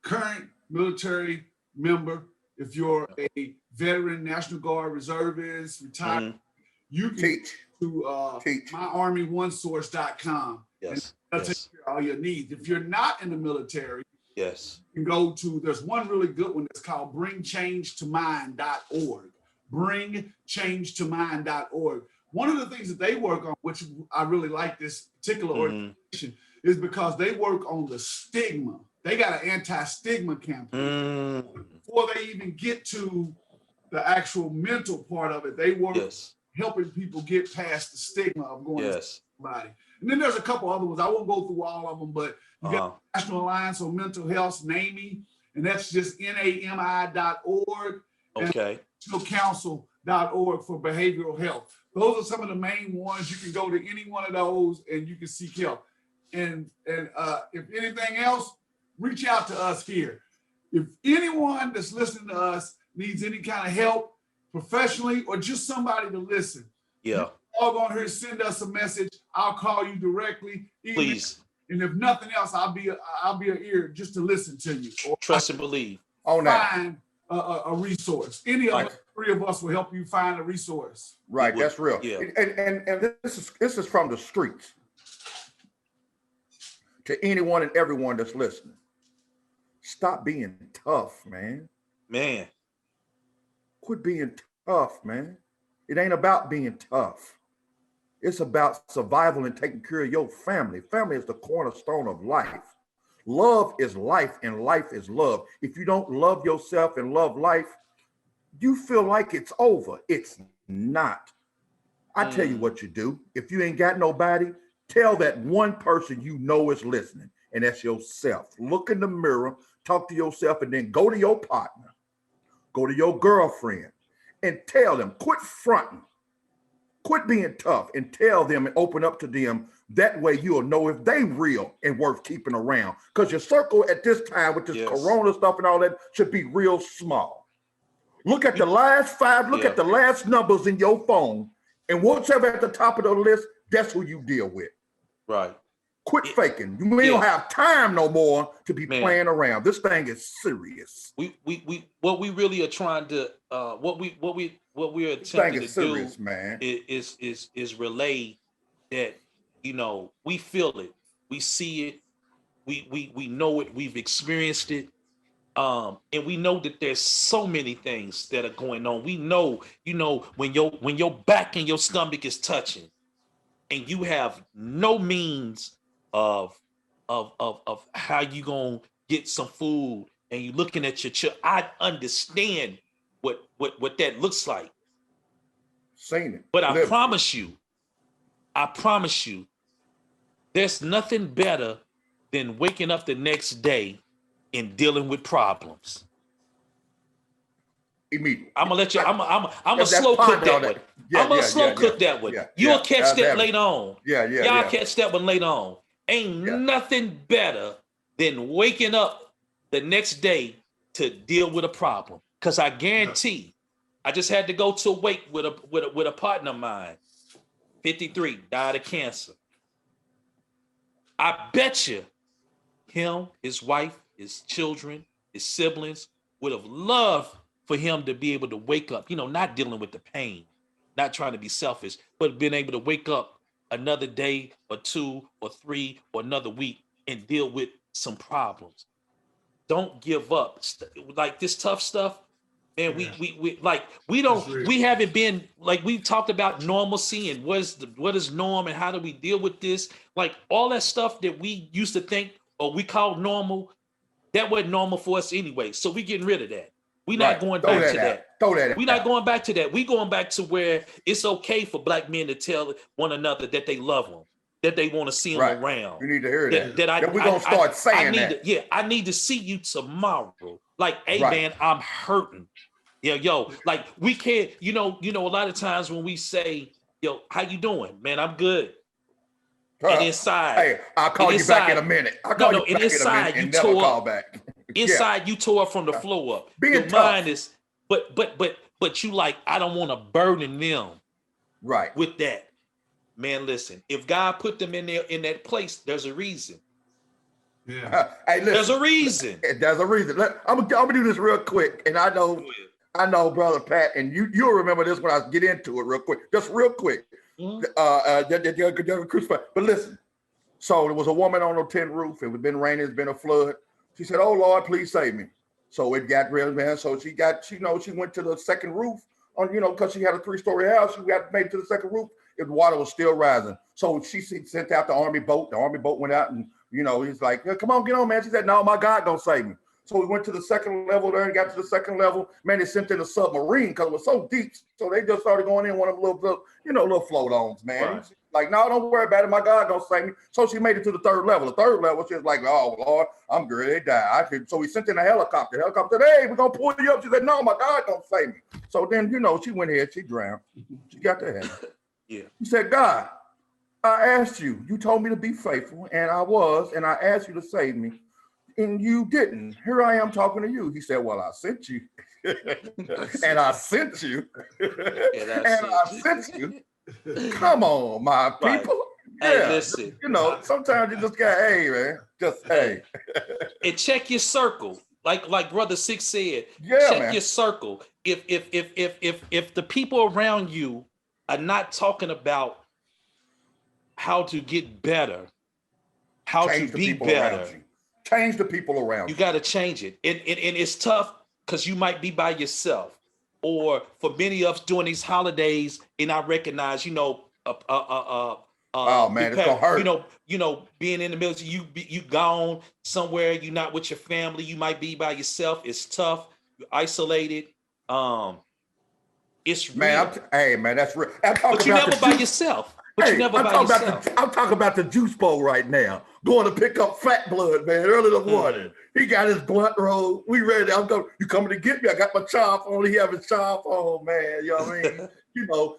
current military member, if you're a veteran, National Guard reservist, retired, you can Teach. to myarmyonesource.com. Yes. That'll take care of all your needs. If you're not in the military, Yes. you can go to, there's one really good one that's called bringchangetomind.org. Bringchangetomind.org. One of the things that they work on, which I really like this particular organization, is because they work on the stigma. They got an anti-stigma campaign. Before they even get to the actual mental part of it, they work helping people get past the stigma of going to somebody. And then there's a couple other ones. I won't go through all of them, but you got National Alliance on Mental Health, NAMI, and that's just NAMI.org. Okay. And council.org for behavioral health. Those are some of the main ones. You can go to any one of those and you can seek help. And if anything else, reach out to us here. If anyone that's listening to us needs any kind of help professionally or just somebody to listen, log on here, send us a message. I'll call you directly. Please. And if nothing else, I'll be an ear just to listen to you. Or trust and believe. On that. Find a resource. Any of the three of us will help you find a resource. Right, that's real. Yeah. And this is from the streets to anyone and everyone that's listening. Stop being tough, man. Man. Quit being tough, man. It ain't about being tough. It's about survival and taking care of your family. Family is the cornerstone of life. Love is life and life is love. If you don't love yourself and love life, you feel like it's over. It's not. I tell you what you do. If you ain't got nobody, tell that one person you know is listening, and that's yourself. Look in the mirror, talk to yourself, and then go to your partner, go to your girlfriend, and tell them, quit fronting. Quit being tough and tell them and open up to them. That way you'll know if they real and worth keeping around. Because your circle at this time with this corona stuff and all that should be real small. Look at the last five, look at the last numbers in your phone, and whatever at the top of the list, that's who you deal with. Right. Quit faking. You don't have time no more to be playing around. This thing is serious. What we really are trying to what we're attempting to do is relay that, you know, we feel it, we see it, we know it, we've experienced it, and we know that there's so many things that are going on. We know, you know, when your back and your stomach is touching, and you have no means of how you gonna get some food, and you looking at your child. I understand what that looks like. Seen it. But I promise you, there's nothing better than waking up the next day and dealing with problems. Immediately. I'm gonna let you. I'm a slow cook that one. I'm gonna slow cook that one. You'll catch that later on. Y'all catch that one later on. Ain't nothing better than waking up the next day to deal with a problem. Cause I guarantee, I just had to go to a wake with a partner of mine, 53, died of cancer. I bet you him, his wife, his children, his siblings would have loved for him to be able to wake up, you know, not dealing with the pain, not trying to be selfish, but being able to wake up another day or two or three or another week and deal with some problems. Don't give up. Like this tough stuff, man, we haven't been, like, we talked about normalcy and what is norm and how do we deal with this? Like all that stuff that we used to think or we called normal, that wasn't normal for us anyway. So we getting rid of that. We're not going back to that. We're not going back to that. We going back to where it's okay for black men to tell one another that they love them, that they want to see them around. You need to hear that. That we're going to start saying that. I need to see you tomorrow. Like, hey, man, I'm hurting. Yo, like we can't, you know, a lot of times when we say, yo, how you doing? Man, I'm good. And inside, hey, I'll call you back in a minute. I'll call you back in a minute and never call back. Inside, you tore up from the floor up. Being Your tough. mind is, but but you like, I don't want to burden them Right. with that. Man, listen, if God put them in there in that place, there's a reason. Yeah. Hey, listen, There's a reason. there's a reason. I'm gonna do this real quick, and I know, brother Pat, and you'll remember this when I get into it real quick, just real quick. Mhm. But listen, so there was a woman on a tin roof. It had been raining. It's been a flood. She said, "Oh Lord, please save me." So it got real bad. So she went to the second roof on, because she had a 3-story house. She got made it to the second roof. The water was still rising. So she sent out the army boat. The army boat went out, and he's like, "Yeah, come on, get on, man." She said, "No, my God gonna save me." So we went to the second level there and got to the second level. Man, they sent in a submarine because it was so deep. So they just started going in one of them little float-ons, man. Right. Like, no, don't worry about it. My God gonna save me. So she made it to the third level. The third level, she was like, "Oh Lord, I'm good. They died." So we sent in a helicopter. The helicopter said, "Hey, we're gonna pull you up." She said, "No, my God gonna save me." So then, she went ahead. She drowned. She got to heaven. Yeah. She said, "God, I asked you. You told me to be faithful, and I was, and I asked you to save me, and you didn't. Here I am talking to you." He said, "Well, I sent you, and I sent you, And I sent you. Come on, my Right. people." Hey, Yeah, listen. sometimes you just got, hey, man, just hey. And check your circle. Like Brother Six said, Yeah, check man. your circle. If the people around you are not talking about how to get better, how Change to the be people better, around you. Change the people around you you. got to change it. And it's tough because you might be by yourself. Or for many of us during these holidays, and I recognize, Oh man, it's gonna hurt. being in the military, you gone somewhere, you're not with your family, you might be by yourself. It's tough. You're isolated. It's Man, real. hey man, that's real. But you're never by yourself. Hey, I'm talking about the juice bowl right now. Going to pick up Fat Blood, man, early in the morning. He got his blunt roll. We ready. I'm going. You coming to get me? I got my chop on. He have his chop on, man. You know what I mean?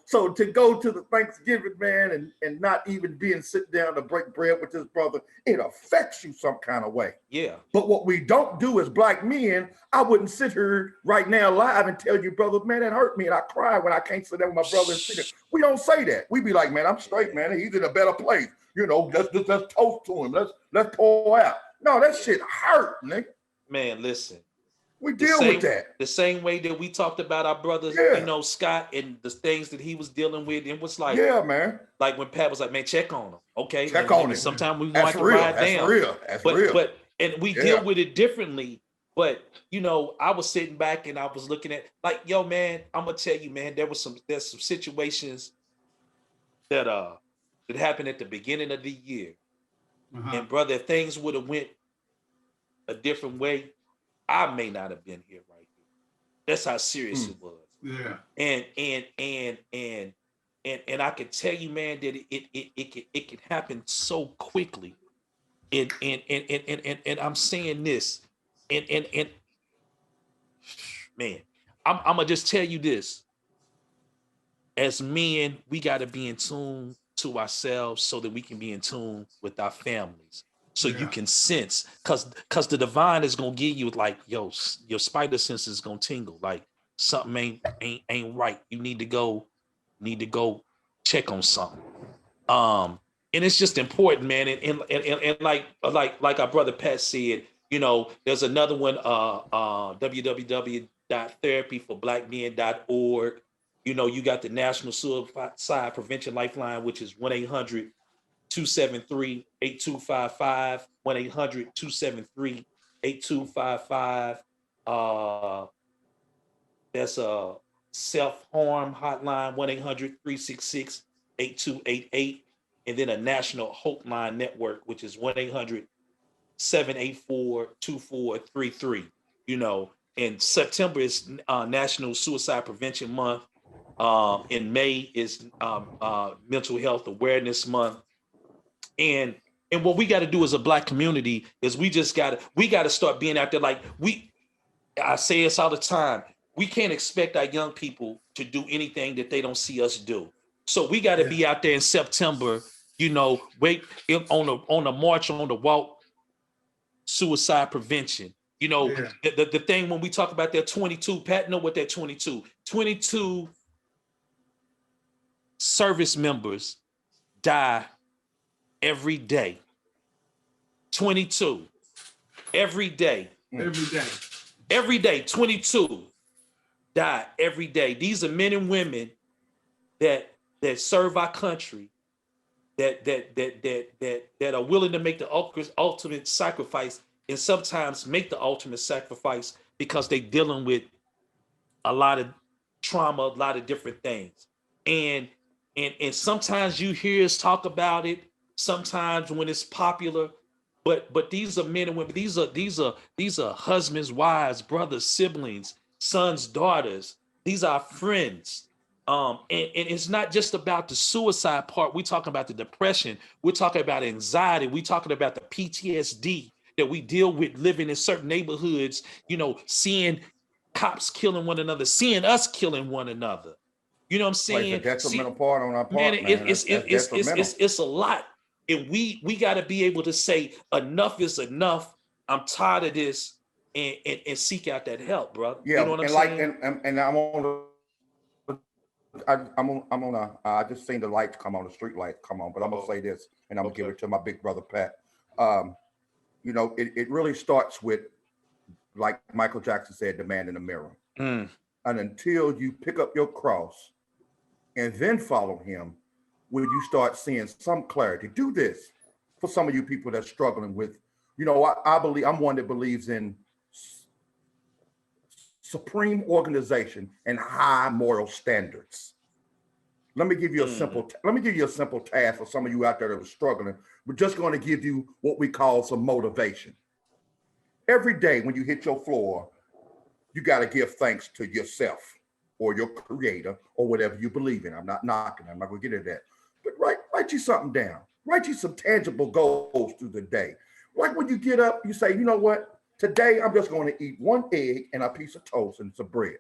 So to go to the Thanksgiving, man, and not even being sit down to break bread with his brother, it affects you some kind of way. Yeah. But what we don't do as black men, I wouldn't sit here right now live and tell you, brother, man, that hurt me, and I cry when I can't sit there with my brother and sit there. We don't say that. We be like, man, I'm straight, man. He's in a better place. Let's toast to him. Let's pour out. No, that shit hurt, nigga. Man, listen. We deal with that. The same way that we talked about our brothers, Scott, and the things that he was dealing with. It was like, yeah, man. Like when Pat was like, man, check on him. Okay. Check on him. Sometimes we That's want to real. ride That's down. real. That's real. And we deal with it differently. But I was sitting back and I was looking at like, yo, man, I'm gonna tell you, man, there's some situations that happened at the beginning of the year. And brother, if things would have went a different way, I may not have been here right here. That's how serious it was. Yeah. And I can tell you, man, that it can happen so quickly. And I'm saying this, and man, I'm gonna just tell you this. As men, we got to be in tune to ourselves so that we can be in tune with our families. So you can sense, cause the divine is gonna give you like, yo, your spider sense is gonna tingle, like something ain't right. You need to go check on something. And it's just important, man. And like our brother Pat said, there's another one, www.therapyforblackmen.org. You got the National Suicide Prevention Lifeline, which is 1-800-273-8255, 1-800-273-8255. That's a self-harm hotline, 1-800-366-8288. And then a national hope line network, which is 1-800-784-2433. And September is National Suicide Prevention Month. In May is Mental Health Awareness Month. And what we got to do as a black community is we got to start being out there. Like I say this all the time. We can't expect our young people to do anything that they don't see us do. So we got to be out there in September, wait on the march, on the walk, suicide prevention. You know, Yeah. the thing when we talk about that 22, Pat know what that 22 service members die every day. 22 every day. Every day. Every day, 22 die every day. These are men and women that serve our country, that are willing to make the ultimate sacrifice, and sometimes make the ultimate sacrifice because they're dealing with a lot of trauma, a lot of different things. And sometimes you hear us talk about it, sometimes when it's popular, but these are men and women. These are husbands, wives, brothers, siblings, sons, daughters. These are friends. And it's not just about the suicide part. We're talking about the depression. We're talking about anxiety. We're talking about the PTSD that we deal with living in certain neighborhoods, you know, seeing cops killing one another, seeing us killing one another. You know what I'm Like the saying? detrimental part on our Man, part, man. That's detrimental. it's a lot. And we got to be able to say enough is enough. I'm tired of this, and seek out that help, brother. Yeah, You know what I'm and like, saying? and I'm on. I'm on a. I just seen the lights come on, the street lights come on. But I'm gonna say this, and I'm gonna give Okay. it to my big brother Pat. You know, it really starts with, like Michael Jackson said, the man in the mirror. Mm, And until you pick up your cross and then follow him, will you start seeing some clarity? Do this for some of you people that's struggling with, you know, I believe I'm one that believes in supreme organization and high moral standards. Let me give you a mm, simple task for some of you out there that are struggling. We're just going to give you what we call some motivation. Every day when you hit your floor, you got to give thanks to yourself or your creator or whatever you believe in. I'm not knocking. I'm not going to get into that. But write you something down. Write you some tangible goals through the day. Like when you get up, you say, you know what? Today I'm just going to eat one egg and a piece of toast and some bread.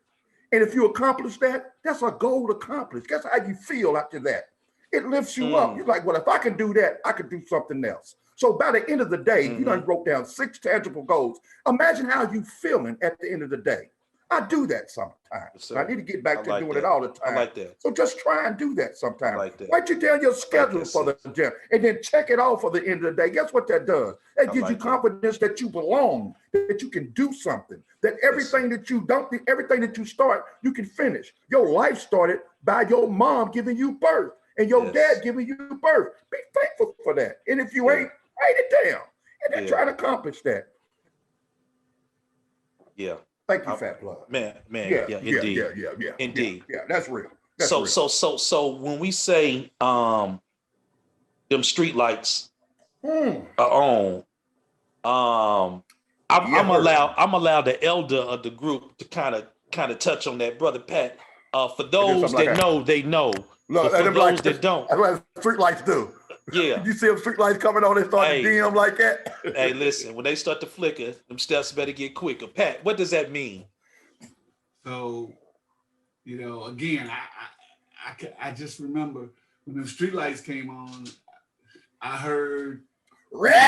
And if you accomplish that, that's a goal accomplished. Guess how you feel after that? It lifts you up. mm, You're like, well, if I can do that, I can do something else. So by the end of the day, you done mm-hmm. wrote down 6 tangible goals. Imagine how you feeling at the end of the day. I do that sometimes. Yes, I sir. need to get back I to like doing it that. all the I time. like that. So just try and do that I sometime. like that. Write you down your I like schedule that, for the sis. gym and then check it off for the end of the day. Guess what that does? That I gives you like that. confidence that you belong, that you can do something, that Yes, sir. everything that you don't, everything that you start, you can finish. Your life started by your mom giving you birth and your Yes. dad giving you birth. Be thankful for that. And if you Yeah. ain't, write it down and then Yeah. try to accomplish that. Yeah. Thank you, I, Fat Blood. man. Yeah, Yeah. yeah, Indeed. yeah, yeah, yeah, Indeed. yeah. That's real. That's So real. when we say them street lights Hmm. are on, Yeah, hurt. I'm allowed the elder of the group to kind of touch on that, brother Pat. For I do those something like that that. know, they know. Look, But for them like those this. that don't, That's what street lights do. yeah. You see them street lights coming on, they start to Hey, dim like that. hey, listen, when they start to flicker, them steps better get quicker. Pat, what does that mean? So, you know, again, I just remember when the streetlights came on, I heard Reggie!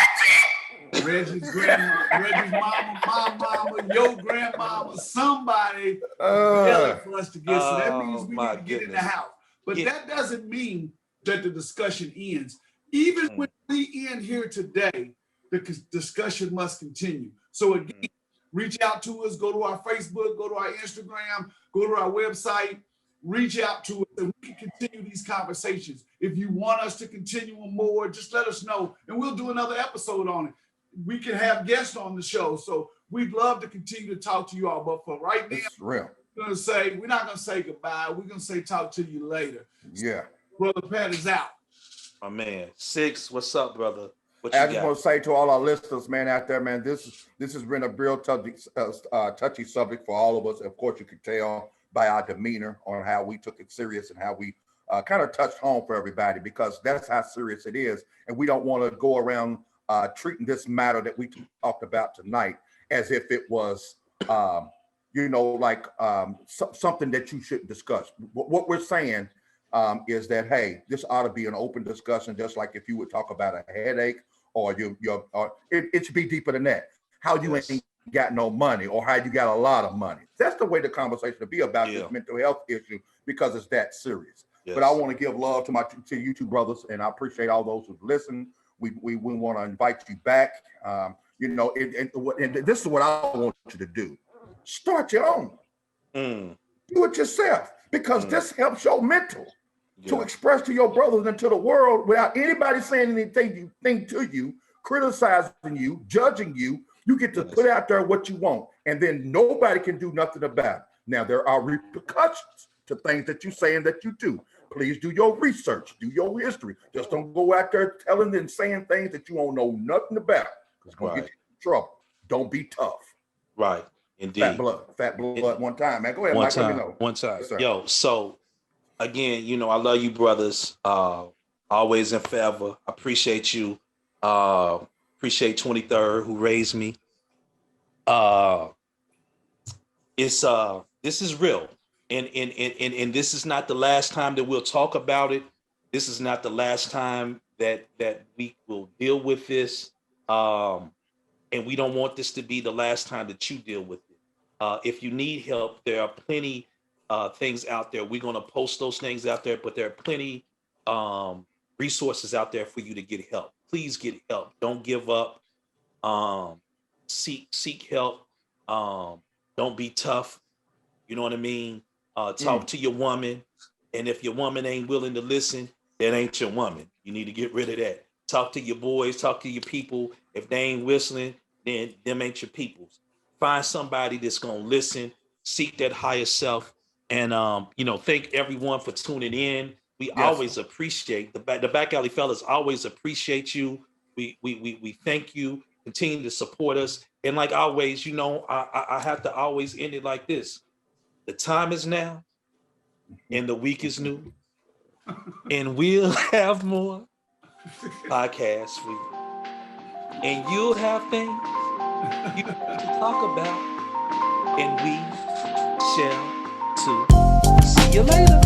Reggie's grandma, Reggie's mama, my mama, your grandmama, somebody yelling for us to get. So that means Oh we my need to get in the goodness. house. But Yeah. that doesn't mean that the discussion ends. Even when we end here today, the discussion must continue. So again, reach out to us, go to our Facebook, go to our Instagram, go to our website, reach out to us, and we can continue these conversations. If you want us to continue them more, just let us know, and we'll do another episode on it. We can have guests on the show, so we'd love to continue to talk to you all. But for right now, It's real. we're not gonna say goodbye. We're gonna say talk to you later. Yeah. Brother Pat is out. My man, Six, what's up, brother? What you I just got? want to say to all our listeners, man, out there, man, this has been a real touchy subject for all of us. Of course, you could tell by our demeanor on how we took it serious and how we kind of touched home for everybody, because that's how serious it is. And we don't want to go around treating this matter that we talked about tonight as if it was, you know, like something that you should discuss. What we're saying is that, hey, this ought to be an open discussion, just like if you would talk about a headache or it should be deeper than that. How you Yes. got no money or how you got a lot of money. That's the way the conversation to be about Yeah. this mental health issue because it's that serious. Yes. But I want to give love to you two brothers, and I appreciate all those who listen. We want to invite you back. And this is what I want you to do. Start your own. Do it yourself because this helps your mental to express to your brothers and to the world without anybody saying anything to you, criticizing you, judging you. You get to put out there what you want, and then nobody can do nothing about it. Now, there are repercussions to things that you say and that you do. Please do your research, do your history. Just don't go out there telling and saying things that you don't know nothing about. It's going to get you in trouble. Don't be tough. Right. Indeed. Fat blood. One time, man. Go ahead, Mike. Let me know. One time. Yes, yo, so again, I love you, brothers. Always and forever. I appreciate you. Appreciate 23rd who raised me. This is real. And this is not the last time that we'll talk about it. This is not the last time that we will deal with this. And we don't want this to be the last time that you deal with it. If you need help, there are plenty things out there. We're going to post those things out there, but there are plenty resources out there for you to get help. Please get help. Don't give up. Seek help. Don't be tough. You know what I mean? Talk to your woman. And if your woman ain't willing to listen, that ain't your woman. You need to get rid of that. Talk to your boys, talk to your people. If they ain't whistling, then them ain't your peoples. Find somebody that's gonna listen, seek that higher self, and thank everyone for tuning in. We always appreciate the Back Alley fellas. Always appreciate you. We thank you. Continue to support us. And like always, I have to always end it like this. The time is now, and the week is new, and we'll have more podcasts for you. And you'll have things you to talk about, and we shall too. See you later.